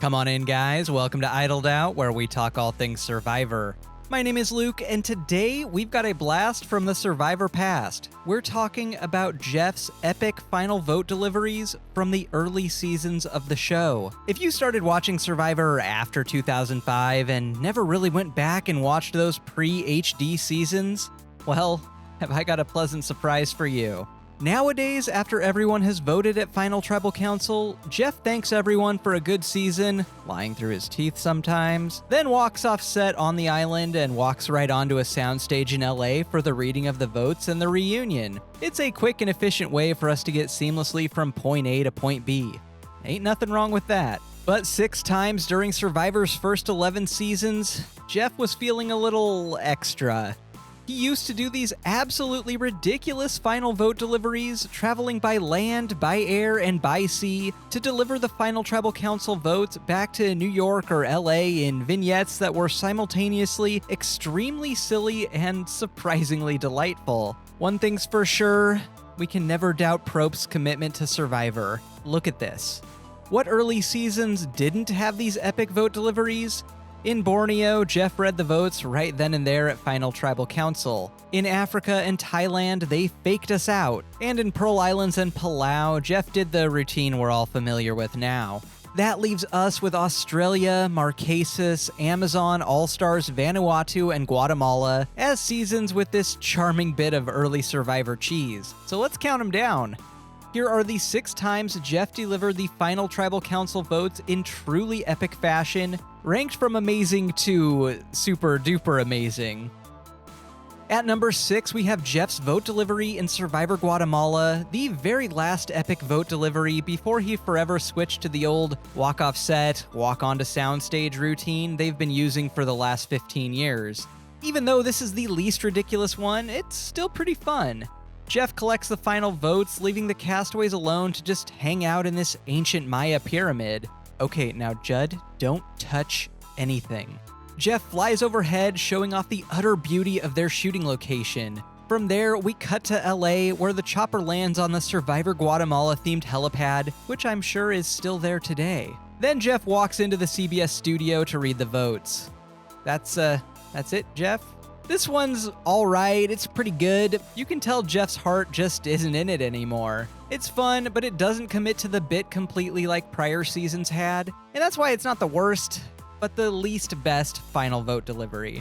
Come on in, guys. Welcome to Idled Out, where we talk all things Survivor. My name is Luke, and today we've got a blast from the Survivor past. We're talking about Jeff's epic final vote deliveries from the early seasons of the show. If you started watching Survivor after 2005 and never really went back and watched those pre-HD seasons, well, have I got a pleasant surprise for you. Nowadays, after everyone has voted at Final Tribal Council, Jeff thanks everyone for a good season, lying through his teeth sometimes, then walks off set on the island and walks right onto a soundstage in LA for the reading of the votes and the reunion. It's a quick and efficient way for us to get seamlessly from point A to point B. Ain't nothing wrong with that. But 6 times during Survivor's first 11 seasons, Jeff was feeling a little extra. He used to do these absolutely ridiculous final vote deliveries, traveling by land, by air, and by sea to deliver the Final Tribal Council votes back to New York or LA in vignettes that were simultaneously extremely silly and surprisingly delightful. One thing's for sure, we can never doubt Prope's commitment to Survivor. Look at this. What early seasons didn't have these epic vote deliveries? In Borneo, Jeff read the votes right then and there at Final Tribal Council. In Africa and Thailand, they faked us out. And in Pearl Islands and Palau, Jeff did the routine we're all familiar with now. That leaves us with Australia, Marquesas, Amazon, AllStars, Vanuatu, and Guatemala as seasons with this charming bit of early Survivor cheese. So let's count them down. Here are the 6 times Jeff delivered the Final Tribal Council votes in truly epic fashion, ranked from amazing to super duper amazing. At number 6, we have Jeff's vote delivery in Survivor Guatemala, the very last epic vote delivery before he forever switched to the old walk off set, walk onto soundstage routine they've been using for the last 15 years. Even though this is the least ridiculous one, it's still pretty fun. Jeff collects the final votes, leaving the castaways alone to just hang out in this ancient Maya pyramid. Okay, now Judd, don't touch anything. Jeff flies overhead, showing off the utter beauty of their shooting location. From there, we cut to LA, where the chopper lands on the Survivor Guatemala-themed helipad, which I'm sure is still there today. Then Jeff walks into the CBS studio to read the votes. That's it, Jeff? This one's alright, it's pretty good. You can tell Jeff's heart just isn't in it anymore. It's fun, but it doesn't commit to the bit completely like prior seasons had, and that's why it's not the worst, but the least best final vote delivery.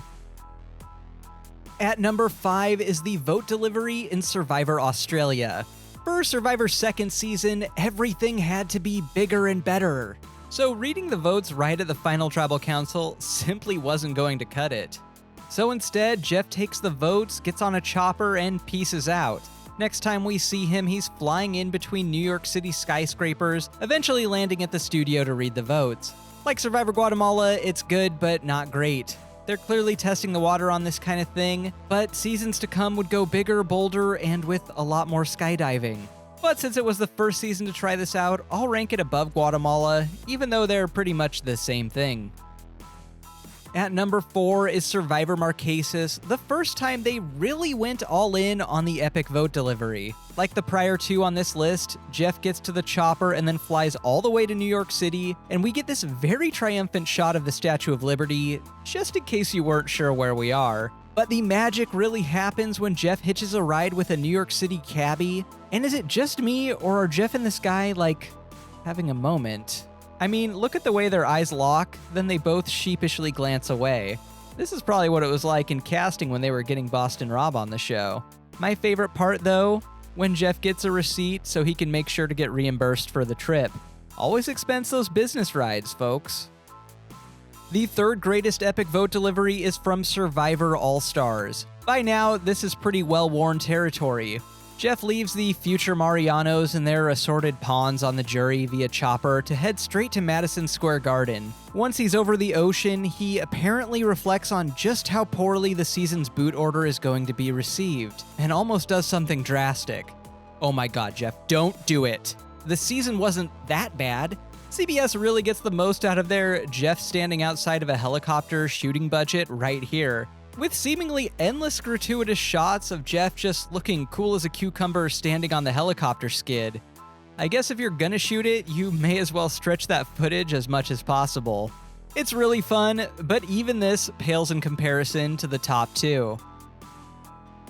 At number 5 is the vote delivery in Survivor Australia. For Survivor's second season, everything had to be bigger and better. So reading the votes right at the Final Tribal Council simply wasn't going to cut it. So instead, Jeff takes the votes, gets on a chopper, and pieces out. Next time we see him, he's flying in between New York City skyscrapers, eventually landing at the studio to read the votes. Like Survivor Guatemala, it's good, but not great. They're clearly testing the water on this kind of thing, but seasons to come would go bigger, bolder, and with a lot more skydiving. But since it was the first season to try this out, I'll rank it above Guatemala, even though they're pretty much the same thing. At number 4 is Survivor Marquesas, the first time they really went all in on the epic vote delivery. Like the prior 2 on this list, Jeff gets to the chopper and then flies all the way to New York City, and we get this very triumphant shot of the Statue of Liberty, just in case you weren't sure where we are. But the magic really happens when Jeff hitches a ride with a New York City cabbie. And is it just me, or are Jeff and this guy, having a moment? I mean, look at the way their eyes lock, then they both sheepishly glance away. This is probably what it was like in casting when they were getting Boston Rob on the show. My favorite part, though, when Jeff gets a receipt so he can make sure to get reimbursed for the trip. Always expense those business rides, folks. The third greatest epic vote delivery is from Survivor AllStars. By now, this is pretty well-worn territory. Jeff leaves the future Marianos and their assorted pawns on the jury via chopper to head straight to Madison Square Garden. Once he's over the ocean, he apparently reflects on just how poorly the season's boot order is going to be received, and almost does something drastic. Oh my god, Jeff, don't do it. The season wasn't that bad. CBS really gets the most out of their Jeff standing outside of a helicopter shooting budget right here, with seemingly endless gratuitous shots of Jeff just looking cool as a cucumber standing on the helicopter skid. I guess if you're gonna shoot it, you may as well stretch that footage as much as possible. It's really fun, but even this pales in comparison to the top two.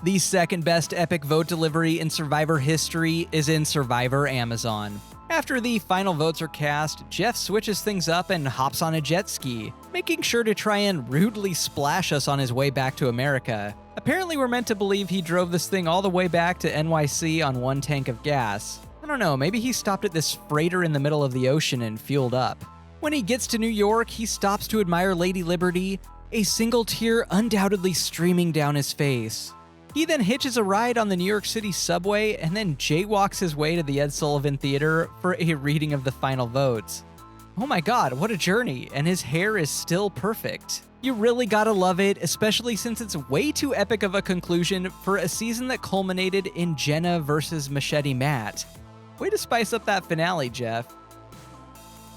The second best epic vote delivery in Survivor history is in Survivor Amazon. After the final votes are cast, Jeff switches things up and hops on a jet ski, making sure to try and rudely splash us on his way back to America. Apparently we're meant to believe he drove this thing all the way back to NYC on one tank of gas. I don't know, maybe he stopped at this freighter in the middle of the ocean and fueled up. When he gets to New York, he stops to admire Lady Liberty, a single tear undoubtedly streaming down his face. He then hitches a ride on the New York City subway and then jaywalks his way to the Ed Sullivan Theater for a reading of the final votes. Oh my god, what a journey, and his hair is still perfect. You really gotta love it, especially since it's way too epic of a conclusion for a season that culminated in Jenna versus Machete Matt. Way to spice up that finale, Jeff.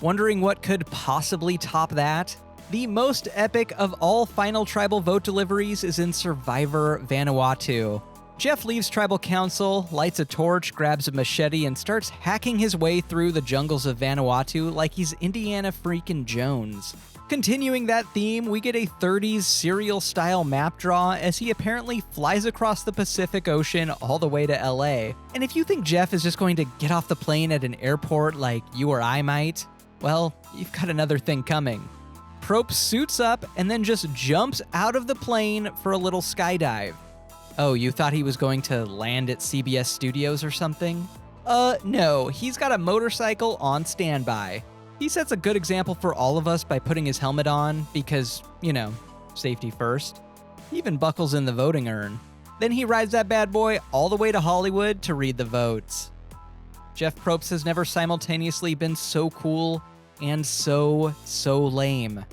Wondering what could possibly top that? The most epic of all final tribal vote deliveries is in Survivor Vanuatu. Jeff leaves tribal council, lights a torch, grabs a machete, and starts hacking his way through the jungles of Vanuatu like he's Indiana freaking Jones. Continuing that theme, we get a 30s serial-style map draw as he apparently flies across the Pacific Ocean all the way to LA. And if you think Jeff is just going to get off the plane at an airport like you or I might, well, you've got another thing coming. Prope suits up and then just jumps out of the plane for a little skydive. Oh, you thought he was going to land at CBS Studios or something? No, he's got a motorcycle on standby. He sets a good example for all of us by putting his helmet on because, safety first. He even buckles in the voting urn. Then he rides that bad boy all the way to Hollywood to read the votes. Jeff Probst has never simultaneously been so cool and so lame.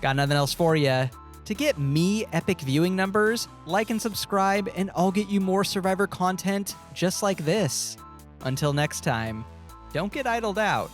Got nothing else for ya. To get me epic viewing numbers, like and subscribe, and I'll get you more Survivor content just like this. Until next time, don't get idled out.